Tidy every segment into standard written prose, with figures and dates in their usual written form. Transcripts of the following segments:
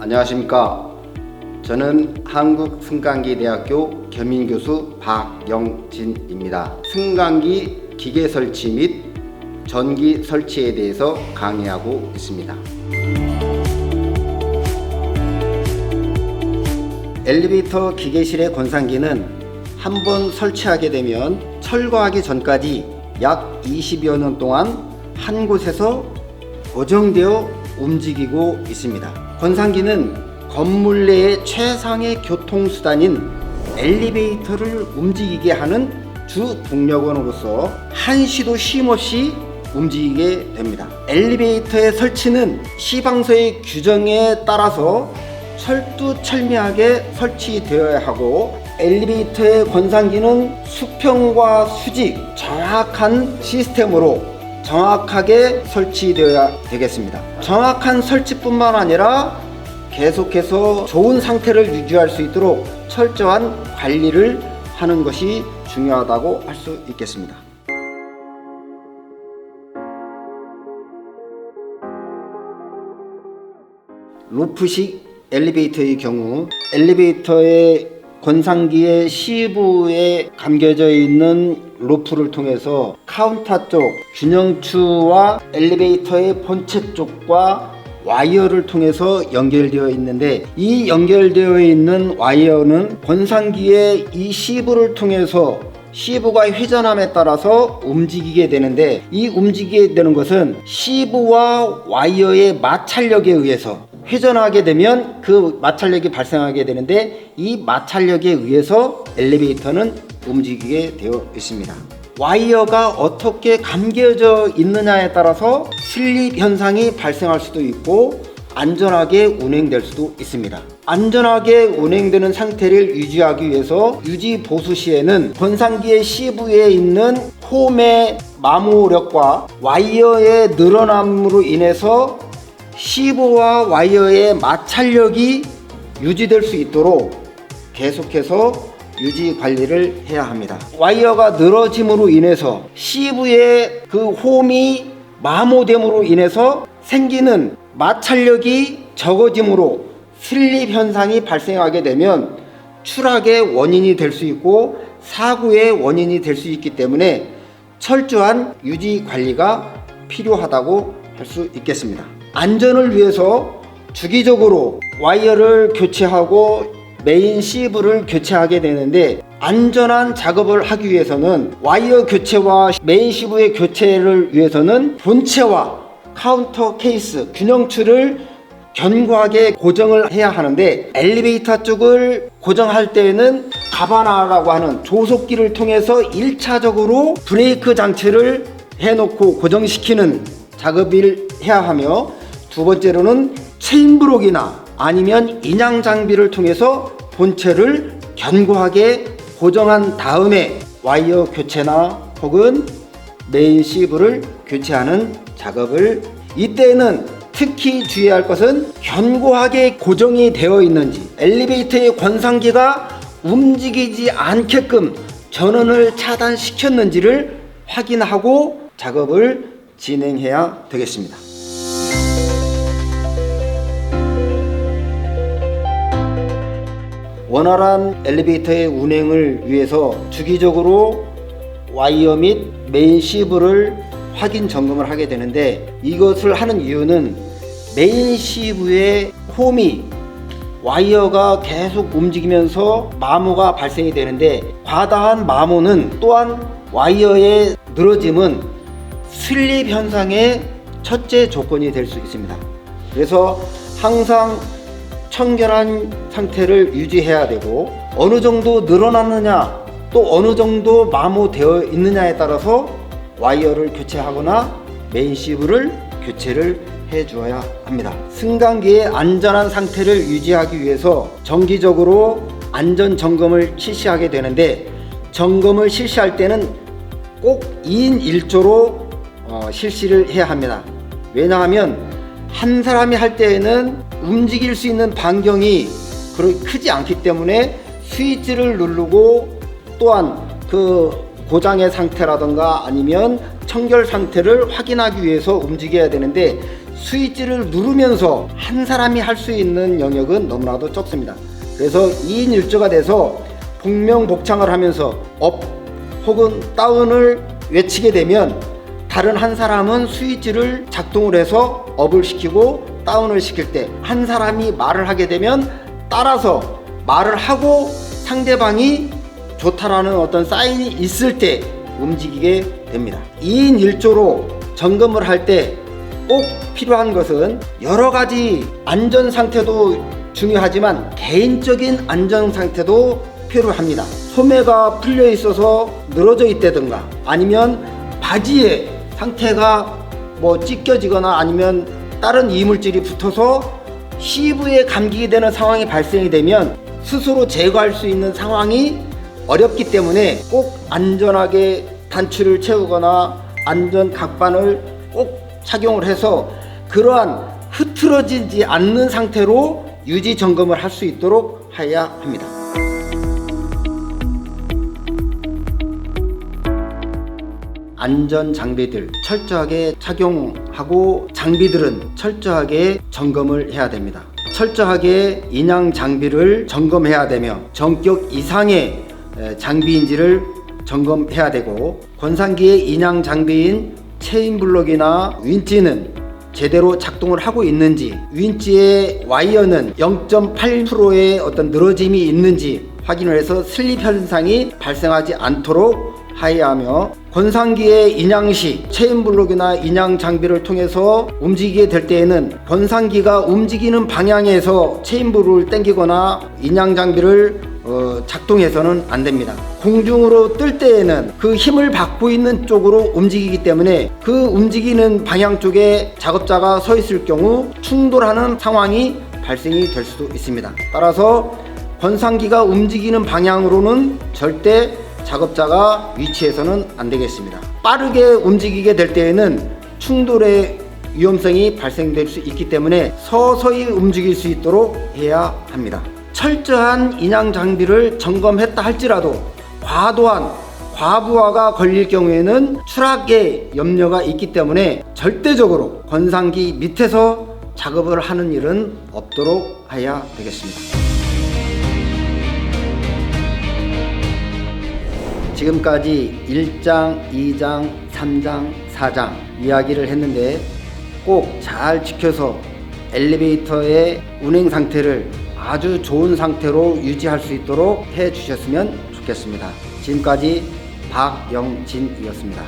안녕하십니까. 저는 한국승강기대학교 겸임교수 박영진입니다. 승강기 기계 설치 및 전기 설치에 대해서 강의하고 있습니다. 엘리베이터 기계실의 권상기는 한번 설치하게 되면 철거하기 전까지 약 20여 년 동안 한 곳에서 고정되어 움직이고 있습니다. 권상기는 건물 내의 최상의 교통수단인 엘리베이터를 움직이게 하는 주 동력원으로서 한시도 쉼없이 움직이게 됩니다. 엘리베이터의 설치는 시방서의 규정에 따라서 철두철미하게 설치되어야 하고, 엘리베이터의 권상기는 수평과 수직, 정확한 시스템으로 정확하게 설치되어야 되겠습니다. 정확한 설치뿐만 아니라 계속해서 좋은 상태를 유지할 수 있도록 철저한 관리를 하는 것이 중요하다고 할 수 있겠습니다. 루프식 엘리베이터의 경우, 엘리베이터의 권상기의 시부에 감겨져 있는 루프를 통해서 카운터 쪽 균형추와 엘리베이터의 본체 쪽과 와이어를 통해서 연결되어 있는데, 이 연결되어 있는 와이어는 권상기의 이 시부를 통해서 시부가 회전함에 따라서 움직이게 되는데, 이 움직이게 되는 것은 시부와 와이어의 마찰력에 의해서 회전하게 되면 그 마찰력이 발생하게 되는데, 이 마찰력에 의해서 엘리베이터는 움직이게 되어 있습니다. 와이어가 어떻게 감겨져 있느냐에 따라서 슬립 현상이 발생할 수도 있고 안전하게 운행될 수도 있습니다. 안전하게 운행되는 상태를 유지하기 위해서 유지 보수 시에는 권상기의 시부에 있는 홈의 마모력과 와이어의 늘어남으로 인해서 시부와 와이어의 마찰력이 유지될 수 있도록 계속해서 유지 관리를 해야 합니다. 와이어가 늘어짐으로 인해서 시부의 그 홈이 마모됨으로 인해서 생기는 마찰력이 적어짐으로 슬립 현상이 발생하게 되면 추락의 원인이 될 수 있고 사고의 원인이 될 수 있기 때문에 철저한 유지 관리가 필요하다고 할 수 있겠습니다. 안전을 위해서 주기적으로 와이어를 교체하고 메인 시부를 교체하게 되는데, 안전한 작업을 하기 위해서는 와이어 교체와 메인 시부의 교체를 위해서는 본체와 카운터 케이스, 균형추를 견고하게 고정을 해야 하는데, 엘리베이터 쪽을 고정할 때에는 가바나라고 하는 조속기를 통해서 1차적으로 브레이크 장치를 해놓고 고정시키는 작업을 해야 하며, 두 번째로는 체인브록이나 아니면 인양 장비를 통해서 본체를 견고하게 고정한 다음에 와이어 교체나 혹은 메인 시부를 교체하는 작업을, 이때는 특히 주의할 것은 견고하게 고정이 되어 있는지, 엘리베이터의 권상기가 움직이지 않게끔 전원을 차단시켰는지를 확인하고 작업을 진행해야 되겠습니다. 원활한 엘리베이터의 운행을 위해서 주기적으로 와이어 및 메인 시부를 확인 점검을 하게 되는데, 이것을 하는 이유는 메인 시부의 홈이 와이어가 계속 움직이면서 마모가 발생이 되는데, 과다한 마모는 또한 와이어의 늘어짐은 슬립 현상의 첫째 조건이 될 수 있습니다. 그래서 항상 청결한 상태를 유지해야 되고, 어느 정도 늘어났느냐 또 어느 정도 마모되어 있느냐에 따라서 와이어를 교체하거나 메인 시부를 교체를 해 주어야 합니다. 승강기의 안전한 상태를 유지하기 위해서 정기적으로 안전 점검을 실시하게 되는데, 점검을 실시할 때는 꼭 2인 1조로 실시를 해야 합니다. 왜냐하면 한 사람이 할 때에는 움직일 수 있는 반경이 크지 않기 때문에 스위치를 누르고, 또한 그 고장의 상태라든가 아니면 청결 상태를 확인하기 위해서 움직여야 되는데, 스위치를 누르면서 한 사람이 할 수 있는 영역은 너무나도 적습니다. 그래서 2인 1조가 돼서 복명복창을 하면서 업 혹은 다운을 외치게 되면 다른 한 사람은 스위치를 작동을 해서 업을 시키고 다운을 시킬 때 한 사람이 말을 하게 되면 따라서 말을 하고 상대방이 좋다라는 어떤 사인이 있을 때 움직이게 됩니다. 2인 1조로 점검을 할 때 꼭 필요한 것은 여러 가지 안전 상태도 중요하지만 개인적인 안전 상태도 필요합니다. 소매가 풀려 있어서 늘어져 있다든가 아니면 바지에 상태가 찢겨지거나 아니면 다른 이물질이 붙어서 시부에 감기게 되는 상황이 발생이 되면 스스로 제거할 수 있는 상황이 어렵기 때문에 꼭 안전하게 단추를 채우거나 안전 각반을 꼭 착용을 해서 그러한 흐트러지지 않는 상태로 유지 점검을 할 수 있도록 해야 합니다. 안전 장비들 철저하게 착용하고 장비들은 철저하게 점검을 해야 됩니다. 철저하게 인양 장비를 점검해야 되며 전격 이상의 장비인지를 점검해야 되고 권상기의 인양 장비인 체인블록이나 윈치는 제대로 작동을 하고 있는지, 윈치의 와이어는 0.8%의 어떤 늘어짐이 있는지 확인을 해서 슬립 현상이 발생하지 않도록 해야 하며, 권상기의 인양 시 체인블록이나 인양 장비를 통해서 움직이게 될 때에는 권상기가 움직이는 방향에서 체인블록을 당기거나 인양 장비를 작동해서는 안 됩니다. 공중으로 뜰 때에는 그 힘을 받고 있는 쪽으로 움직이기 때문에 그 움직이는 방향 쪽에 작업자가 서 있을 경우 충돌하는 상황이 발생이 될 수도 있습니다. 따라서 권상기가 움직이는 방향으로는 절대 작업자가 위치해서는 안 되겠습니다. 빠르게 움직이게 될 때에는 충돌의 위험성이 발생될 수 있기 때문에 서서히 움직일 수 있도록 해야 합니다. 철저한 인양 장비를 점검했다 할지라도 과도한 과부하가 걸릴 경우에는 추락의 염려가 있기 때문에 절대적으로 권상기 밑에서 작업을 하는 일은 없도록 해야 되겠습니다. 지금까지 1장, 2장, 3장, 4장 이야기를 했는데 꼭 잘 지켜서 엘리베이터의 운행 상태를 아주 좋은 상태로 유지할 수 있도록 해 주셨으면 좋겠습니다. 지금까지 박영진이었습니다.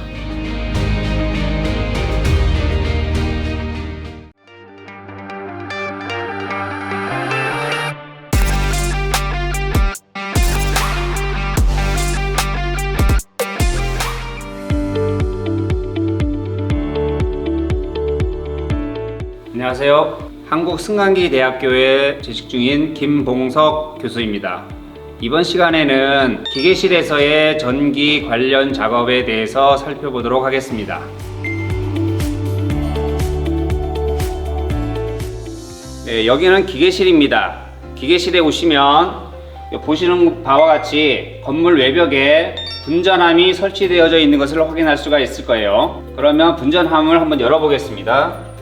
안녕하세요. 한국승강기대학교에 재직 중인 김봉석 교수입니다. 이번 시간에는 기계실에서의 전기 관련 작업에 대해서 살펴보도록 하겠습니다. 네, 여기는 기계실입니다. 기계실에 오시면 보시는 바와 같이 건물 외벽에 분전함이 설치되어져 있는 것을 확인할 수가 있을 거예요. 그러면 분전함을 한번 열어보겠습니다.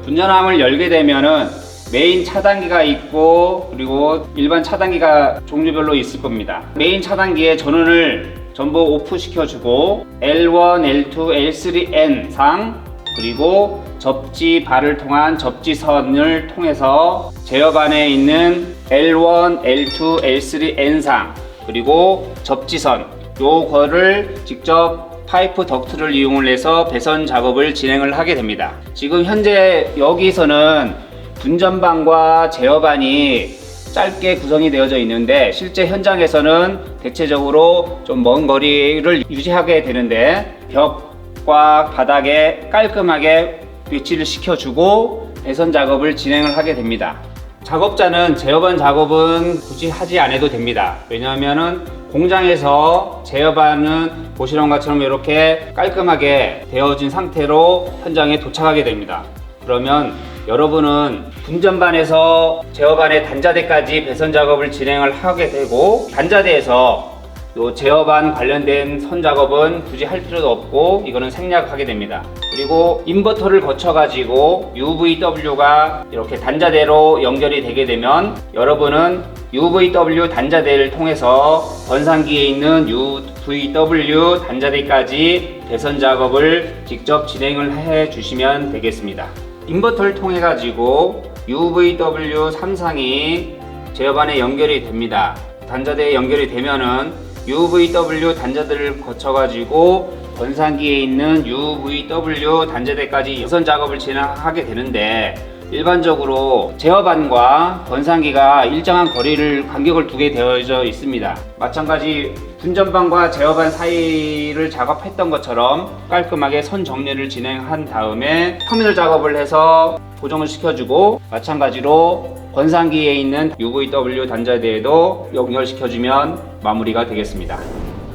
분전함을 열게 되면은 메인 차단기가 있고 그리고 일반 차단기가 종류별로 있을 겁니다. 메인 차단기의 전원을 전부 오프 시켜주고 L1, L2, L3N 상 그리고 접지 발을 통한 접지선을 통해서 제어반에 있는 L1, L2, L3N 상 그리고 접지선 요거를 직접 파이프 덕트를 이용을 해서 배선 작업을 진행을 하게 됩니다. 지금 현재 여기서는 분전반과 제어반이 짧게 구성이 되어져 있는데 실제 현장에서는 대체적으로 좀 먼 거리를 유지하게 되는데 벽과 바닥에 깔끔하게 배치를 시켜주고 배선 작업을 진행을 하게 됩니다. 작업자는 제어반 작업은 굳이 하지 않아도 됩니다. 왜냐하면은 공장에서 제어반은 보시는 것처럼 이렇게 깔끔하게 되어진 상태로 현장에 도착하게 됩니다. 그러면 여러분은 분전반에서 제어반의 단자대까지 배선 작업을 진행을 하게 되고 단자대에서 또 제어반 관련된 선 작업은 굳이 할 필요도 없고 이거는 생략하게 됩니다. 그리고 인버터를 거쳐 가지고 UVW가 이렇게 단자대로 연결이 되게 되면 여러분은 UVW 단자대를 통해서 권산기에 있는 UVW 단자대까지 배선 작업을 직접 진행을 해 주시면 되겠습니다. 인버터를 통해 가지고 UVW 3상이 제어반에 연결이 됩니다. 단자대에 연결이 되면은 UVW 단자대를 거쳐 가지고 권산기에 있는 UVW 단자대까지 배선 작업을 진행하게 되는데, 일반적으로 제어반과 권산기가 일정한 간격을 두게 되어져 있습니다. 마찬가지 분전반과 제어반 사이를 작업했던 것처럼 깔끔하게 선 정리를 진행한 다음에 터미널 작업을 해서 고정을 시켜주고, 마찬가지로 권산기에 있는 UVW 단자대에도 연결시켜주면 마무리가 되겠습니다.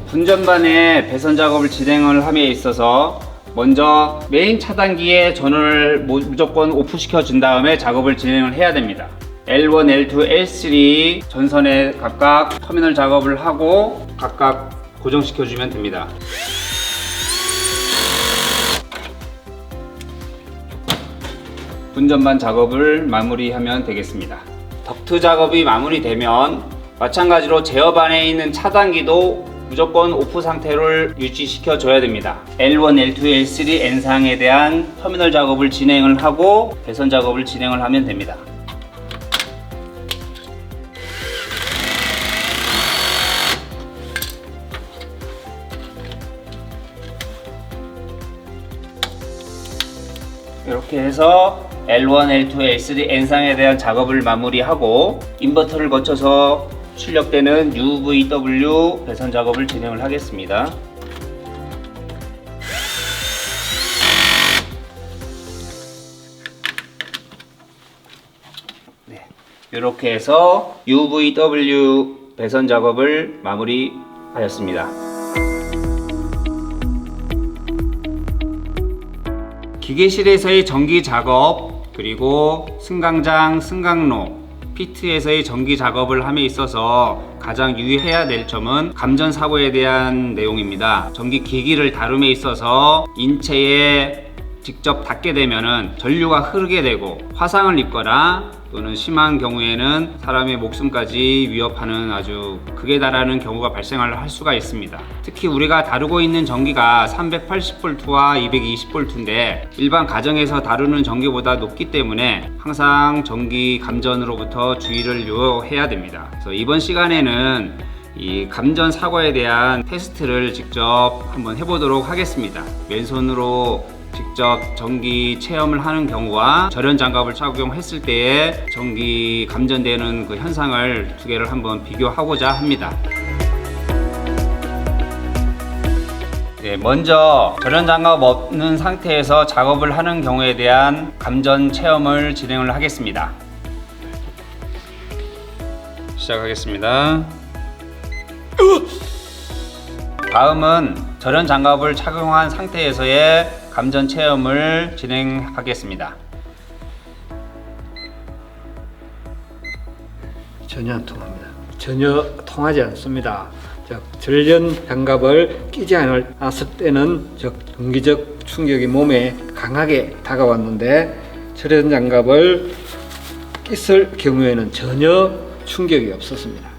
분전반의 배선 작업을 진행을 함에 있어서 먼저 메인 차단기의 전원을 무조건 오프 시켜준 다음에 작업을 진행을 해야 됩니다. L1, L2, L3 전선에 각각 터미널 작업을 하고 각각 고정시켜주면 됩니다. 분전반 작업을 마무리하면 되겠습니다. 덕트 작업이 마무리되면 마찬가지로 제어반에 있는 차단기도 무조건 오프 상태를 유지시켜 줘야 됩니다. L1, L2, L3, N상에 대한 터미널 작업을 진행을 하고 배선 작업을 진행을 하면 됩니다. 이렇게 해서 L1, L2, L3, N상에 대한 작업을 마무리하고 인버터를 거쳐서 출력되는 UVW 배선 작업을 진행을 하겠습니다. 네, 이렇게 해서 UVW 배선 작업을 마무리하였습니다. 기계실에서의 전기 작업, 그리고 승강장, 승강로, 피트에서의 전기 작업을 함에 있어서 가장 유의해야 될 점은 감전 사고에 대한 내용입니다. 전기 기기를 다룸에 있어서 인체에 직접 닿게 되면은 전류가 흐르게 되고 화상을 입거나 또는 심한 경우에는 사람의 목숨까지 위협하는 아주 극에 달하는 경우가 발생을 할 수가 있습니다. 특히 우리가 다루고 있는 전기가 380V와 220V인데 일반 가정에서 다루는 전기보다 높기 때문에 항상 전기 감전으로부터 주의를 요해야 됩니다. 그래서 이번 시간에는 이 감전 사고에 대한 테스트를 직접 한번 해보도록 하겠습니다. 왼손으로 직접 전기 체험을 하는 경우와 절연 장갑을 착용했을 때의 전기 감전되는 그 현상을 두 개를 한번 비교하고자 합니다. 네, 먼저 절연 장갑 없는 상태에서 작업을 하는 경우에 대한 감전 체험을 진행을 하겠습니다. 시작하겠습니다. 다음은 절연 장갑을 착용한 상태에서의 감전 체험을 진행하겠습니다. 전혀 안 통합니다. 전혀 통하지 않습니다. 절연 장갑을 끼지 않았을 때는 전기적 충격이 몸에 강하게 다가왔는데 절연 장갑을 꼈을 경우에는 전혀 충격이 없었습니다.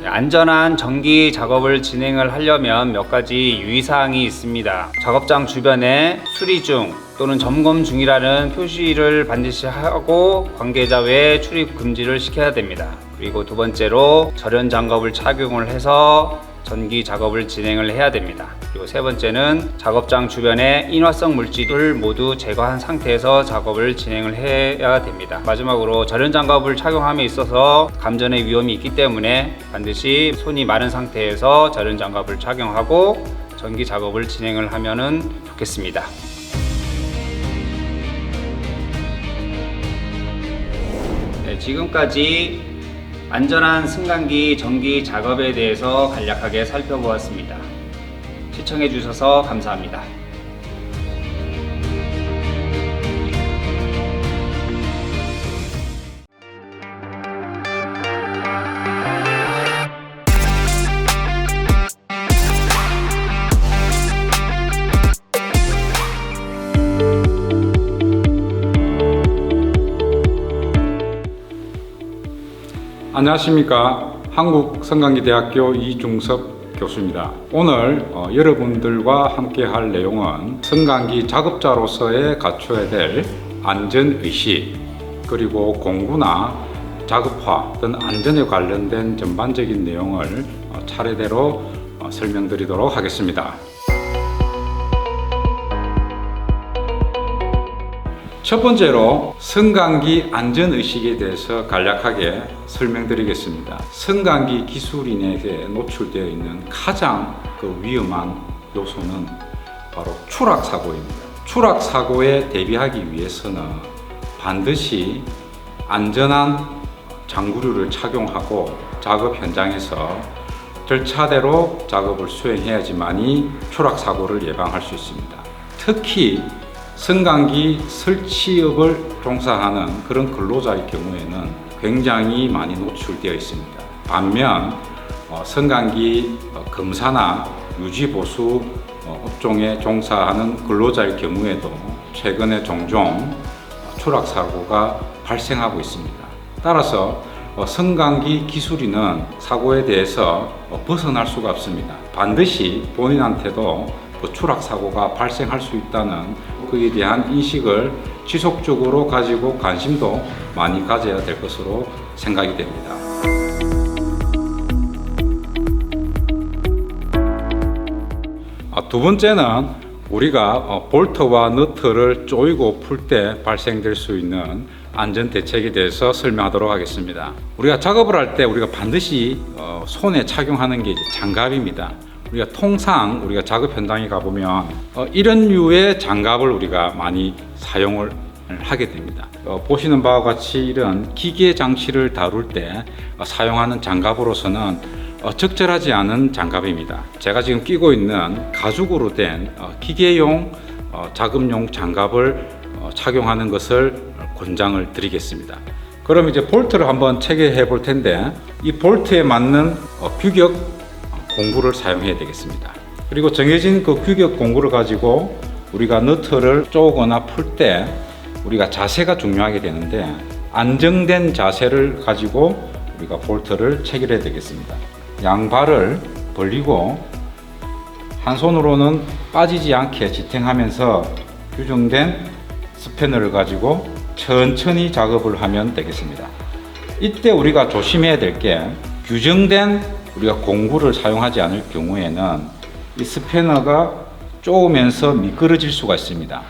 안전한 전기 작업을 진행을 하려면 몇 가지 유의사항이 있습니다. 작업장 주변에 수리 중 또는 점검 중이라는 표시를 반드시 하고 관계자 외에 출입 금지를 시켜야 됩니다. 그리고 두 번째로 절연 장갑을 착용을 해서 전기 작업을 진행을 해야 됩니다. 그리고 세 번째는 작업장 주변에 인화성 물질을 모두 제거한 상태에서 작업을 진행을 해야 됩니다. 마지막으로 절연 장갑을 착용함에 있어서 감전의 위험이 있기 때문에 반드시 손이 마른 상태에서 절연 장갑을 착용하고 전기 작업을 진행을 하면 좋겠습니다. 네, 지금까지 안전한 승강기 전기 작업에 대해서 간략하게 살펴보았습니다. 시청해 주셔서 감사합니다. 안녕하십니까. 한국성강기대학교 이중섭 교수입니다. 오늘 여러분들과 함께 할 내용은 성강기 작업자로서의 갖춰야 될 안전의식, 그리고 공구나 작업화 등 안전에 관련된 전반적인 내용을 차례대로 설명드리도록 하겠습니다. 첫 번째로 성강기 안전의식에 대해서 간략하게 설명드리겠습니다. 성강기 기술인에게 노출되어 있는 가장 위험한 요소는 바로 추락사고입니다. 추락사고에 대비하기 위해서는 반드시 안전한 장구류를 착용하고 작업 현장에서 절차대로 작업을 수행해야지만이 추락사고를 예방할 수 있습니다. 특히 성강기 설치업을 종사하는 그런 근로자의 경우에는 굉장히 많이 노출되어 있습니다. 반면 성강기 검사나 유지보수 업종에 종사하는 근로자의 경우에도 최근에 종종 추락사고가 발생하고 있습니다. 따라서 성강기 기술인은 사고에 대해서 벗어날 수가 없습니다. 반드시 본인한테도 추락사고가 발생할 수 있다는 그에 대한 인식을 지속적으로 가지고 관심도 많이 가져야 될 것으로 생각이 됩니다. 두 번째는 우리가 볼트와 너트를 조이고 풀 때 발생될 수 있는 안전 대책에 대해서 설명하도록 하겠습니다. 우리가 작업을 할 때 우리가 반드시 손에 착용하는 게 장갑입니다. 우리가 통상 우리가 작업 현장에 가보면 이런 류의 장갑을 우리가 많이 사용을 하게 됩니다. 보시는 바와 같이 이런 기계 장치를 다룰 때 사용하는 장갑으로서는 적절하지 않은 장갑입니다. 제가 지금 끼고 있는 가죽으로 된 기계용 작업용 장갑을 착용하는 것을 권장을 드리겠습니다. 그럼 이제 볼트를 한번 체결해 볼 텐데, 이 볼트에 맞는 규격 공구를 사용해야 되겠습니다. 그리고 정해진 그 규격 공구를 가지고 우리가 너트를 쪼거나 풀 때 우리가 자세가 중요하게 되는데, 안정된 자세를 가지고 우리가 볼트를 체결해야 되겠습니다. 양발을 벌리고 한 손으로는 빠지지 않게 지탱하면서 규정된 스패너를 가지고 천천히 작업을 하면 되겠습니다. 이때 우리가 조심해야 될 게, 규정된 우리가 공구를 사용하지 않을 경우에는 이 스패너가 쪼으면서 미끄러질 수가 있습니다.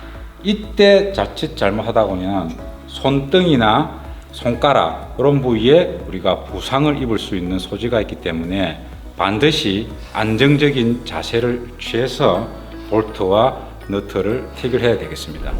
이때 자칫 잘못하다 보면 손등이나 손가락 이런 부위에 우리가 부상을 입을 수 있는 소지가 있기 때문에 반드시 안정적인 자세를 취해서 볼트와 너트를 체결해야 되겠습니다.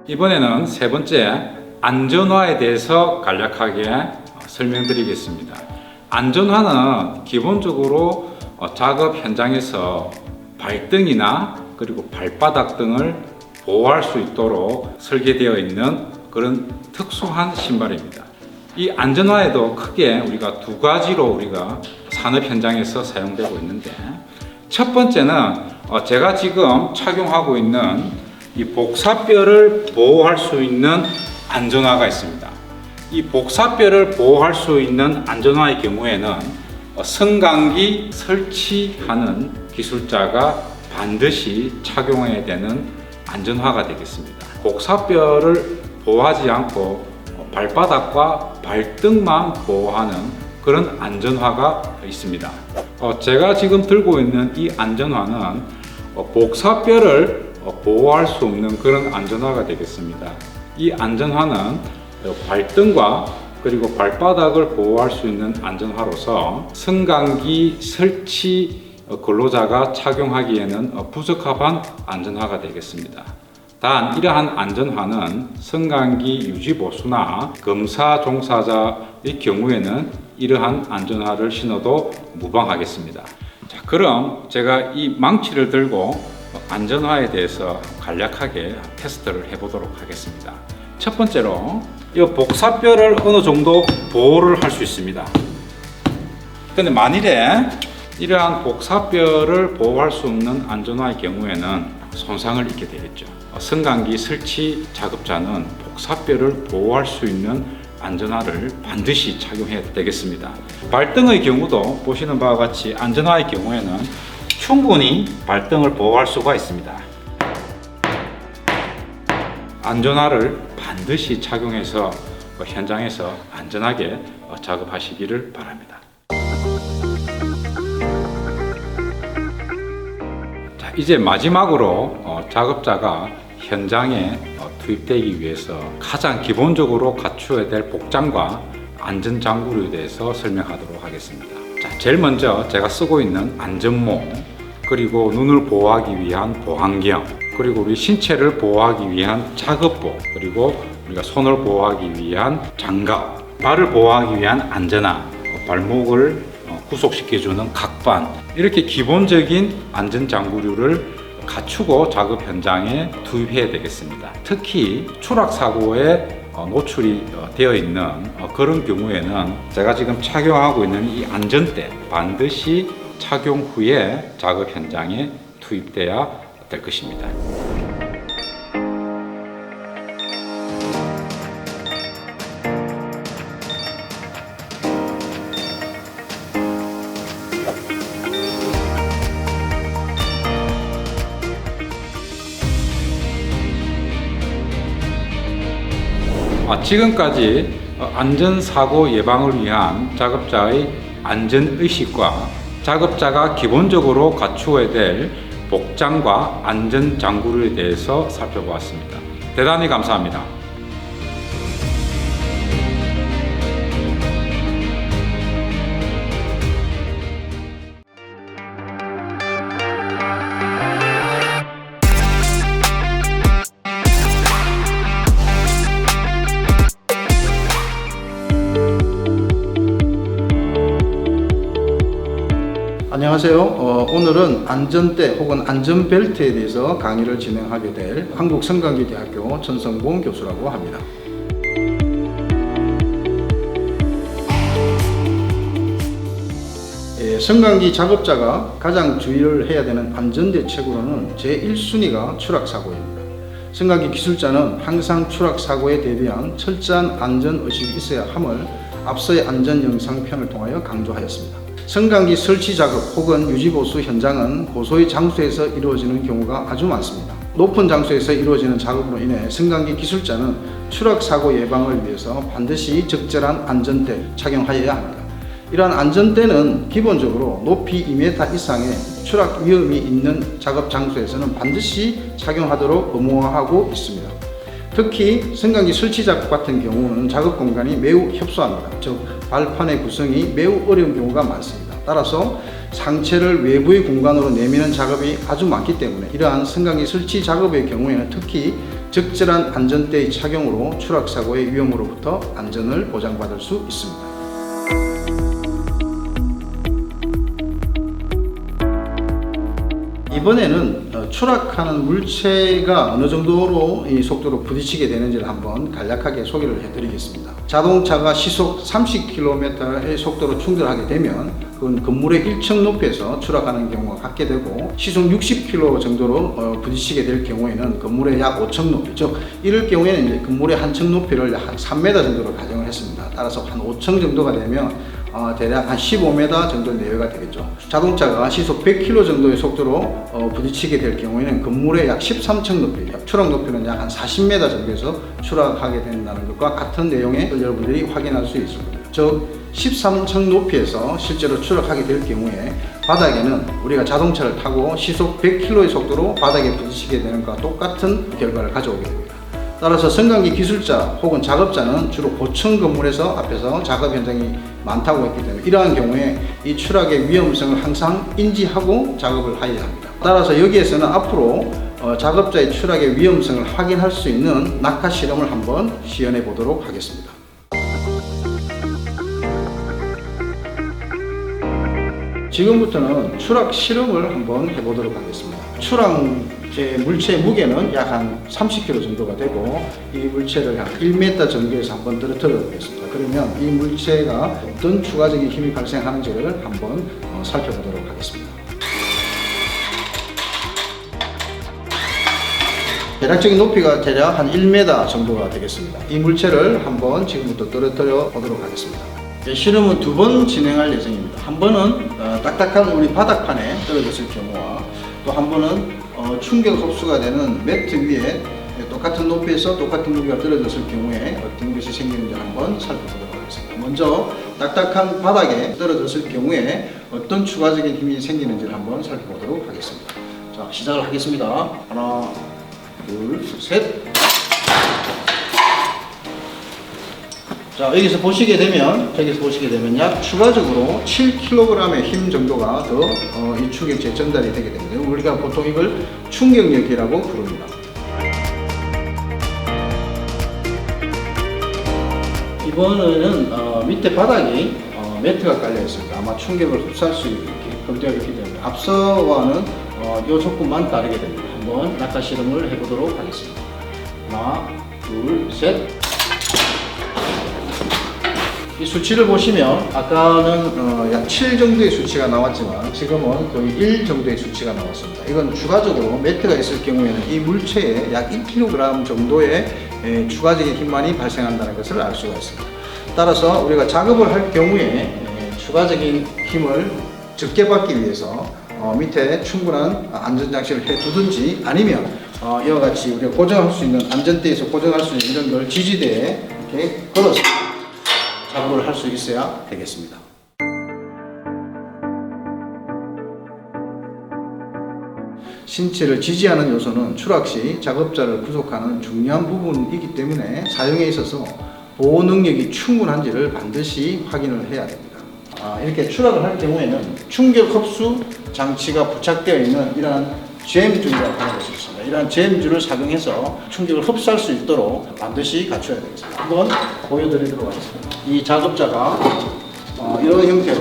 이번에는 세 번째, 안전화에 대해서 간략하게 설명드리겠습니다. 안전화는 기본적으로 작업 현장에서 발등이나 그리고 발바닥 등을 보호할 수 있도록 설계되어 있는 그런 특수한 신발입니다. 이 안전화에도 크게 우리가 두 가지로 우리가 산업 현장에서 사용되고 있는데, 첫 번째는 제가 지금 착용하고 있는 이 복사뼈를 보호할 수 있는 안전화가 있습니다. 이 복사뼈를 보호할 수 있는 안전화의 경우에는 성강기 설치하는 기술자가 반드시 착용해야 되는 안전화가 되겠습니다. 복사뼈를 보호하지 않고 발바닥과 발등만 보호하는 그런 안전화가 있습니다. 제가 지금 들고 있는 이 안전화는 복사뼈를 보호할 수 없는 그런 안전화가 되겠습니다. 이 안전화는 발등과 그리고 발바닥을 보호할 수 있는 안전화로서 성강기 설치 근로자가 착용하기에는 부적합한 안전화가 되겠습니다. 단 이러한 안전화는 성강기 유지보수나 검사 종사자의 경우에는 이러한 안전화를 신어도 무방하겠습니다. 자, 그럼 제가 이 망치를 들고 안전화에 대해서 간략하게 테스트를 해보도록 하겠습니다. 첫 번째로 이 복사뼈를 어느 정도 보호를 할 수 있습니다. 근데 만일에 이러한 복사뼈를 보호할 수 없는 안전화의 경우에는 손상을 입게 되겠죠. 승강기 설치 작업자는 복사뼈를 보호할 수 있는 안전화를 반드시 착용해야 되겠습니다. 발등의 경우도 보시는 바와 같이 안전화의 경우에는 충분히 발등을 보호할 수가 있습니다. 안전화를 반드시 착용해서 현장에서 안전하게 작업하시기를 바랍니다. 자, 이제 마지막으로 작업자가 현장에 투입되기 위해서 가장 기본적으로 갖추어야 될 복장과 안전장구에 대해서 설명하도록 하겠습니다. 자, 제일 먼저 제가 쓰고 있는 안전모, 그리고 눈을 보호하기 위한 보안경, 그리고 우리 신체를 보호하기 위한 작업복, 그리고 우리가 손을 보호하기 위한 장갑, 발을 보호하기 위한 안전화, 발목을 구속시켜주는 각반, 이렇게 기본적인 안전장구류를 갖추고 작업 현장에 투입해야 되겠습니다. 특히 추락사고에 노출이 되어 있는 그런 경우에는 제가 지금 착용하고 있는 이 안전대 반드시 착용 후에 작업 현장에 투입돼야 될 것입니다. 지금까지 안전사고 예방을 위한 작업자의 안전의식과 작업자가 기본적으로 갖추어야 될 복장과 안전장구에 대해서 살펴보았습니다. 대단히 감사합니다. 안녕하세요. 오늘은 안전대 혹은 안전벨트에 대해서 강의를 진행하게 될 한국성강기대학교 전성봉 교수라고 합니다. 성강기 작업자가 가장 주의를 해야 되는 안전대책으로는 제1순위가 추락사고입니다. 성강기 기술자는 항상 추락사고에 대비한 철저한 안전의식이 있어야 함을 앞서의 안전영상편을 통하여 강조하였습니다. 성강기 설치 작업 혹은 유지보수 현장은 고소의 장소에서 이루어지는 경우가 아주 많습니다. 높은 장소에서 이루어지는 작업으로 인해 성강기 기술자는 추락사고 예방을 위해서 반드시 적절한 안전대 착용하여야 합니다. 이러한 안전대는 기본적으로 높이 2m 이상의 추락 위험이 있는 작업 장소에서는 반드시 착용하도록 의무화하고 있습니다. 특히 성강기 설치 작업 같은 경우는 작업 공간이 매우 협소합니다. 즉 발판의 구성이 매우 어려운 경우가 많습니다. 따라서 상체를 외부의 공간으로 내미는 작업이 아주 많기 때문에 이러한 성강기 설치 작업의 경우에는 특히 적절한 안전대의 착용으로 추락사고의 위험으로부터 안전을 보장받을 수 있습니다. 이번에는 추락하는 물체가 어느 정도로 이 속도로 부딪히게 되는지를 한번 간략하게 소개를 해드리겠습니다. 자동차가 시속 30km의 속도로 충돌하게 되면 그건 건물의 1층 높이에서 추락하는 경우가 갖게 되고, 시속 60km 정도로 부딪히게 될 경우에는 건물의 약 5층 높이, 즉 이럴 경우에는 이제 건물의 한 층 높이를 한 3m 정도로 가정을 했습니다. 따라서 한 5층 정도가 되면 대략 한 15m 정도 내외가 되겠죠. 자동차가 시속 100km 정도의 속도로 부딪히게 될 경우에는 건물의 약 13층 높이, 추락 높이는 약 한 40m 정도에서 추락하게 된다는 것과 같은 내용의 여러분들이 확인할 수 있을 겁니다. 즉 13층 높이에서 실제로 추락하게 될 경우에 바닥에는 우리가 자동차를 타고 시속 100km의 속도로 바닥에 부딪히게 되는 것과 똑같은 결과를 가져오게 됩니다. 따라서 성강기 기술자 혹은 작업자는 주로 고층 건물에서 앞에서 작업 현장이 많다고 했기 때문에 이러한 경우에 이 추락의 위험성을 항상 인지하고 작업을 하여야 합니다. 따라서 여기에서는 앞으로 작업자의 추락의 위험성을 확인할 수 있는 낙하 실험을 한번 시연해 보도록 하겠습니다. 지금부터는 추락 실험을 한번 해보도록 하겠습니다. 추락의 물체의 무게는 약 한 30kg 정도가 되고 이 물체를 약 1m 정도에서 한번 떨어뜨려 보겠습니다. 그러면 이 물체가 어떤 추가적인 힘이 발생하는지를 한번 살펴보도록 하겠습니다. 대략적인 높이가 대략 한 1m 정도가 되겠습니다. 이 물체를 한번 지금부터 떨어뜨려 보도록 하겠습니다. 실험은 2번 진행할 예정입니다. 한 번은 딱딱한 우리 바닥판에 떨어졌을 경우와 또 한 번은 충격 흡수가 되는 매트 위에 똑같은 높이에서 똑같은 무게가 떨어졌을 경우에 어떤 것이 생기는지 한번 살펴보도록 하겠습니다. 먼저 딱딱한 바닥에 떨어졌을 경우에 어떤 추가적인 힘이 생기는지를 한번 살펴보도록 하겠습니다. 자, 시작을 하겠습니다. 하나, 둘, 셋. 자, 여기서 보시게 되면 약 추가적으로 7kg의 힘 정도가 더 이 충격체에 전달이 되게 됩니다. 우리가 보통 이걸 충격력이라고 부릅니다. 이번에는 밑에 바닥이 매트가 깔려 있습니다. 아마 충격을 흡수할 수 있게끔 되어 있기 때문에 앞서와는 이 조건만 다르게 됩니다. 한번 낙하 실험을 해보도록 하겠습니다. 하나, 둘, 셋. 이 수치를 보시면 아까는 약 7 정도의 수치가 나왔지만 지금은 거의 1 정도의 수치가 나왔습니다. 이건 추가적으로 매트가 있을 경우에는 이 물체에 약 2kg 정도의 추가적인 힘만이 발생한다는 것을 알 수가 있습니다. 따라서 우리가 작업을 할 경우에 추가적인 힘을 적게 받기 위해서 밑에 충분한 안전장치를 해두든지 아니면 이와 같이 우리가 고정할 수 있는 안전대에서 고정할 수 있는 걸 지지대에 이렇게 걸어서 작업을 할 수 있어야 되겠습니다. 신체를 지지하는 요소는 추락 시 작업자를 구속하는 중요한 부분이기 때문에 사용에 있어서 보호 능력이 충분한지를 반드시 확인을 해야 됩니다. 이렇게 추락을 할 경우에는 충격 흡수 장치가 부착되어 있는 이러한 잼줄이라고 하는 것이 있습니다. 이러한 잼줄을 착용해서 충격을 흡수할 수 있도록 반드시 갖춰야 되겠습니다. 한번 보여드리도록 하겠습니다. 이 작업자가 이런 형태로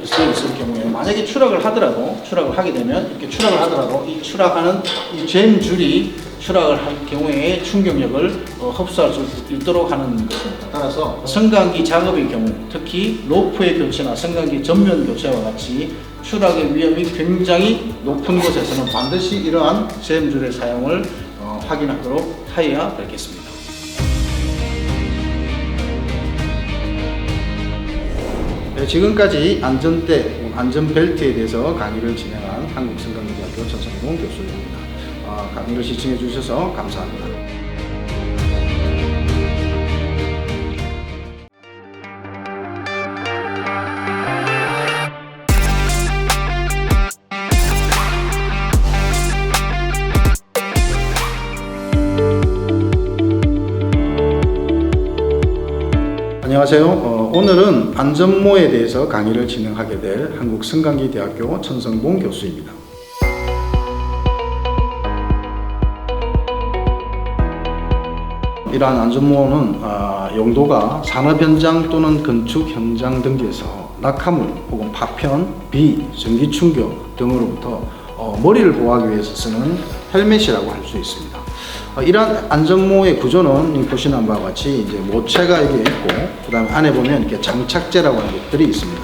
쓰여 있을 경우에 만약에 추락을 하게 되면 이렇게 추락을 하더라도 이 추락하는 이 잼줄이 추락을 할 경우에 충격력을 흡수할 수 있도록 하는 것입니다. 따라서 승강기 작업의 경우 특히 로프의 교체나 승강기 전면 교체와 같이 추락의 위험이 굉장히 높은 곳에서는 반드시 이러한 잼줄의 사용을 확인하도록 하여야 되겠습니다. 네, 지금까지 안전대, 안전벨트에 대해서 강의를 진행한 한국승강기대학교 전성공 교수입니다. 강의를 시청해 주셔서 감사합니다. 안녕하세요. 오늘은 안전모에 대해서 강의를 진행하게 될 한국승강기대학교 천성봉 교수입니다. 이러한 안전모는 용도가 산업 현장 또는 건축 현장 등지에서 낙하물 혹은 파편, 비, 전기 충격 등으로부터 머리를 보호하기 위해서 쓰는 헬멧이라고 할 수 있습니다. 이러한 안전모의 구조는 보시는 바와 같이 이제 모체가 여기 있고 그 다음에 안에 보면 이렇게 장착재라고 하는 것들이 있습니다.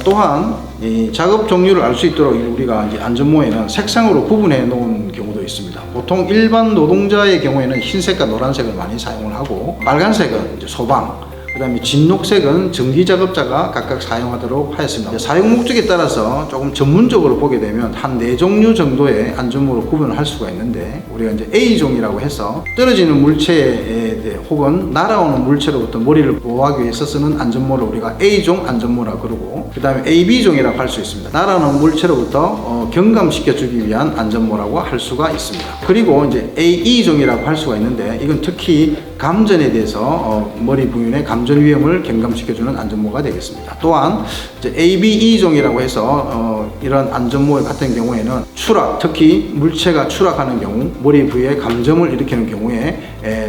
또한 이 작업 종류를 알 수 있도록 우리가 이제 안전모에는 색상으로 구분해 놓은 경우도 있습니다. 보통 일반 노동자의 경우에는 흰색과 노란색을 많이 사용을 하고 빨간색은 이제 소방, 그 다음에 진녹색은 전기 작업자가 각각 사용하도록 하였습니다. 사용 목적에 따라서 조금 전문적으로 보게 되면 한 4종류 정도의 안전모로 구분을 할 수가 있는데 우리가 이제 A종이라고 해서 떨어지는 물체에 대해 혹은 날아오는 물체로부터 머리를 보호하기 위해서 쓰는 안전모를 우리가 A종 안전모라고 그러고 그 다음에 AB종이라고 할 수 있습니다. 날아오는 물체로부터 경감시켜 주기 위한 안전모라고 할 수가 있습니다. 그리고 이제 AE종이라고 할 수가 있는데 이건 특히 감전에 대해서 머리 부위의 감전 위험을 경감시켜주는 안전모가 되겠습니다. 또한 이제 ABE종이라고 해서 이런 안전모 같은 경우에는 추락, 특히 물체가 추락하는 경우 머리 부위에 감점을 일으키는 경우에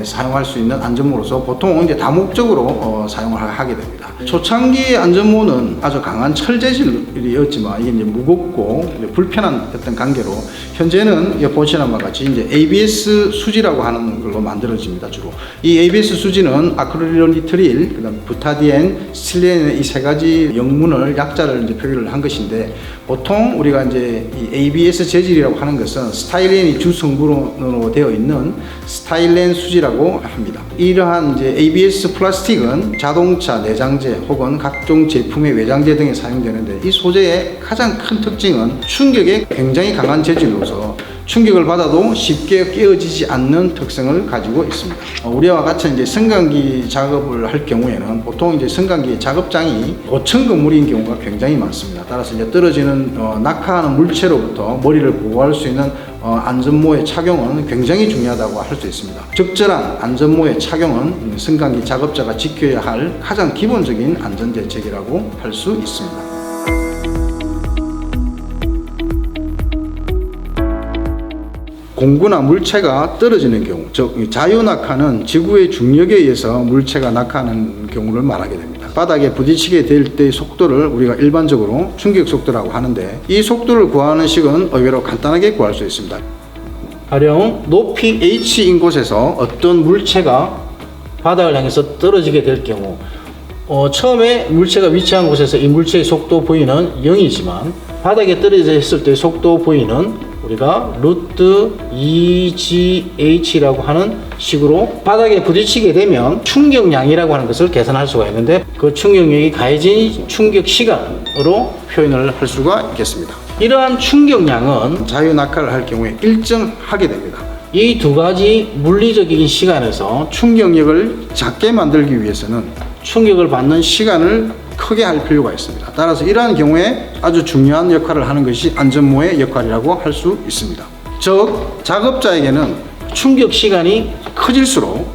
사용할 수 있는 안전모로서 보통 이제 다목적으로 사용을 하게 됩니다. 초창기 안전모는 아주 강한 철재질이었지만 이게 이제 무겁고 이제 불편한 어떤 관계로 현재는 보시는 바와 같이 이제 ABS 수지라고 하는 걸로 만들어집니다. 주로 이 ABS 수지는 아크릴리트릴, 그다음 부타디엔, 스틸렌 이 세 가지 영문을 약자를 이제 표기를 한 것인데 보통 우리가 이제 이 ABS 재질이라고 하는 것은 스타일렌이 주 성분으로 되어 있는 스타일렌 수지라고 합니다. 이러한 이제 ABS 플라스틱은 자동차 내장재 혹은 각종 제품의 외장재 등에 사용되는데 이 소재의 가장 큰 특징은 충격에 굉장히 강한 재질로서 충격을 받아도 쉽게 깨어지지 않는 특성을 가지고 있습니다. 우리와 같이 이제 승강기 작업을 할 경우에는 보통 이제 승강기 작업장이 고층 건물인 경우가 굉장히 많습니다. 따라서 이제 떨어지는 낙하하는 물체로부터 머리를 보호할 수 있는 안전모의 착용은 굉장히 중요하다고 할 수 있습니다. 적절한 안전모의 착용은 승강기 작업자가 지켜야 할 가장 기본적인 안전 대책이라고 할 수 있습니다. 공구나 물체가 떨어지는 경우, 즉 자유낙하는 지구의 중력에 의해서 물체가 낙하하는 경우를 말하게 됩니다. 바닥에 부딪히게 될 때의 속도를 우리가 일반적으로 충격 속도라고 하는데 이 속도를 구하는 식은 의외로 간단하게 구할 수 있습니다. 가령 높이 h인 곳에서 어떤 물체가 바닥을 향해서 떨어지게 될 경우 처음에 물체가 위치한 곳에서 이 물체의 속도 V는 0이지만 바닥에 떨어져 있을 때의 속도 V는 우리가 루트 2GH라고 하는 식으로 바닥에 부딪히게 되면 충격량이라고 하는 것을 계산할 수가 있는데 그 충격량이 가해진 충격 시간으로 표현을 할 수가 있겠습니다. 이러한 충격량은 자유낙하를 할 경우에 일정하게 됩니다. 이 두 가지 물리적인 시간에서 충격력을 작게 만들기 위해서는 충격을 받는 시간을 크게 할 필요가 있습니다. 따라서 이러한 경우에 아주 중요한 역할을 하는 것이 안전모의 역할이라고 할 수 있습니다. 즉 작업자에게는 충격 시간이 커질수록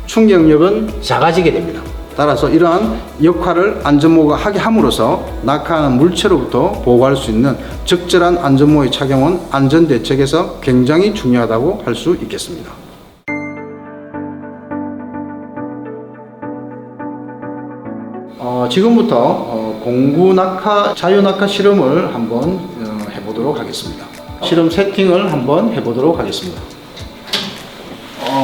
충격력은 작아지게 됩니다. 따라서 이러한 역할을 안전모가 하게 함으로써 낙하하는 물체로부터 보호할 수 있는 적절한 안전모의 착용은 안전대책에서 굉장히 중요하다고 할 수 있겠습니다. 지금부터 공구 낙하, 자유 낙하 실험을 한번 해보도록 하겠습니다. 실험 세팅을 한번 해보도록 하겠습니다.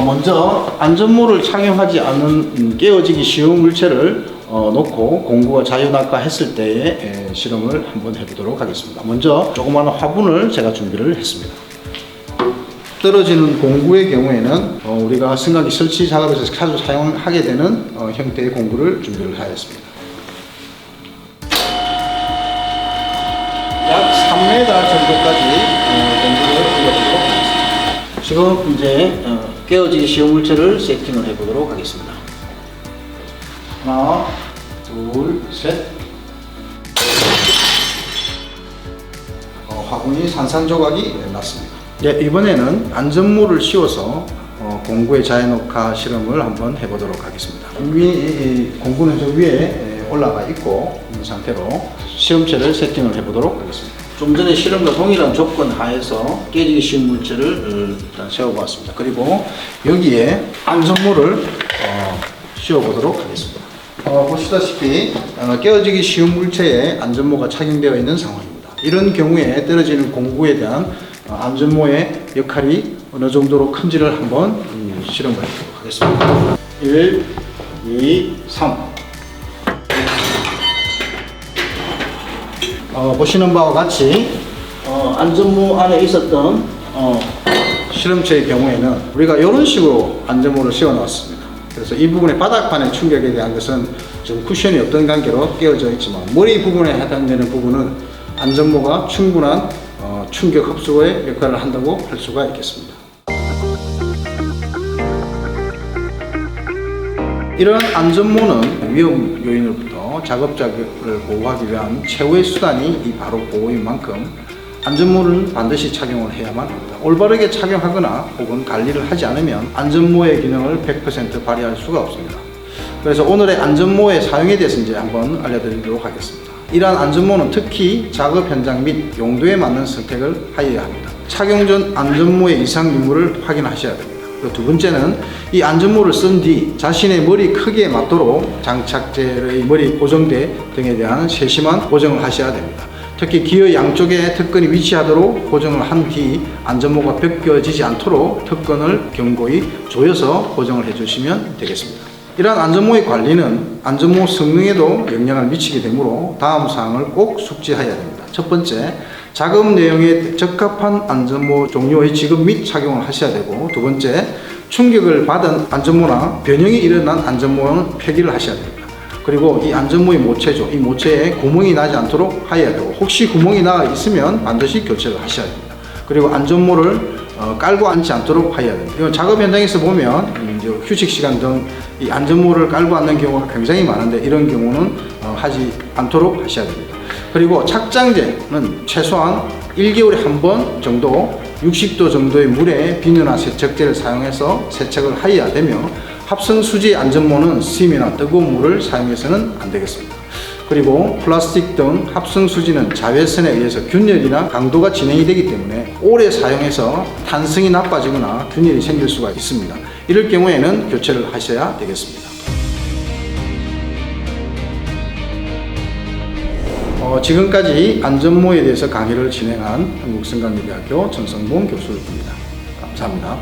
먼저 안전모를 착용하지 않은 깨어지기 쉬운 물체를 놓고 공구가 자유 낙하 했을 때의 실험을 한번 해보도록 하겠습니다. 먼저 조그마한 화분을 제가 준비를 했습니다. 떨어지는 공구의 경우에는 우리가 승강기 설치 작업에서 자주 사용하게 되는 형태의 공구를 준비를 하였습니다. 약 3m 정도까지 공구를 올려보도록 하겠습니다. 지금 이제 깨어지기 쉬운 물체를 세팅을 해보도록 하겠습니다. 하나, 둘, 셋. 화분이 산산조각이 났습니다. 네, 이번에는 안전모를 씌워서 공구의 자유낙하 실험을 한번 해보도록 하겠습니다. 공구는 저 위에 올라가 있고 있는 상태로 시험체를 세팅을 해보도록 하겠습니다. 좀 전에 실험과 동일한 조건 하에서 깨지기 쉬운 물체를 일단 세워보았습니다. 그리고 여기에 안전모를 씌워보도록 하겠습니다. 보시다시피 깨어지기 쉬운 물체에 안전모가 착용되어 있는 상황입니다. 이런 경우에 떨어지는 공구에 대한 안전모의 역할이 어느 정도로 큰지를 한번 실험을 해보도록 하겠습니다. 1, 2, 3. 보시는 바와 같이 안전모 안에 있었던 실험체의 경우에는 우리가 이런 식으로 안전모를 씌워 놨습니다. 그래서 이 부분의 바닥판의 충격에 대한 것은 좀 쿠션이 없던 관계로 깨어져 있지만 머리 부분에 해당되는 부분은 안전모가 충분한 충격 흡수의 역할을 한다고 할 수가 있겠습니다. 이런 안전모는 위험 요인으로부터 작업자를 보호하기 위한 최후의 수단이 바로 보호인 만큼 안전모는 반드시 착용을 해야만 합니다. 올바르게 착용하거나 혹은 관리를 하지 않으면 안전모의 기능을 100% 발휘할 수가 없습니다. 그래서 오늘의 안전모의 사용에 대해서 이제 한번 알려드리도록 하겠습니다. 이러한 안전모는 특히 작업 현장 및 용도에 맞는 선택을 하여야 합니다. 착용 전 안전모의 이상 유무를 확인하셔야 됩니다. 두 번째는 이 안전모를 쓴 뒤 자신의 머리 크기에 맞도록 장착제의 머리 고정대 등에 대한 세심한 고정을 하셔야 됩니다. 특히 기어 양쪽에 특근이 위치하도록 고정을 한 뒤 안전모가 벗겨지지 않도록 특근을 견고히 조여서 고정을 해주시면 되겠습니다. 이러한 안전모의 관리는 안전모 성능에도 영향을 미치게 되므로 다음 사항을 꼭 숙지해야 됩니다. 첫 번째, 작업 내용에 적합한 안전모 종류의 지급 및 착용을 하셔야 되고, 두 번째, 충격을 받은 안전모나 변형이 일어난 안전모는 폐기를 하셔야 됩니다. 그리고 이 안전모의 모체죠. 이 모체에 구멍이 나지 않도록 하여야 되고, 혹시 구멍이 나 있으면 반드시 교체를 하셔야 됩니다. 그리고 안전모를 깔고 앉지 않도록 하여야 됩니다. 이건 작업 현장에서 보면 이제 휴식 시간 등 이 안전모를 깔고 앉는 경우가 굉장히 많은데, 이런 경우는 하지 않도록 하셔야 됩니다. 그리고 착장제는 최소한 1개월에 한 번 정도 60도 정도의 물에 비누나 세척제를 사용해서 세척을 하여야 되며, 합성 수지 안전모는 스팀이나 뜨거운 물을 사용해서는 안 되겠습니다. 그리고 플라스틱 등 합성 수지는 자외선에 의해서 균열이나 강도가 진행이 되기 때문에 오래 사용해서 탄성이 나빠지거나 균열이 생길 수가 있습니다. 이럴 경우에는 교체를 하셔야 되겠습니다. 지금까지 안전모에 대해서 강의를 진행한 한국성강대대학교 전성봉 교수입니다. 감사합니다.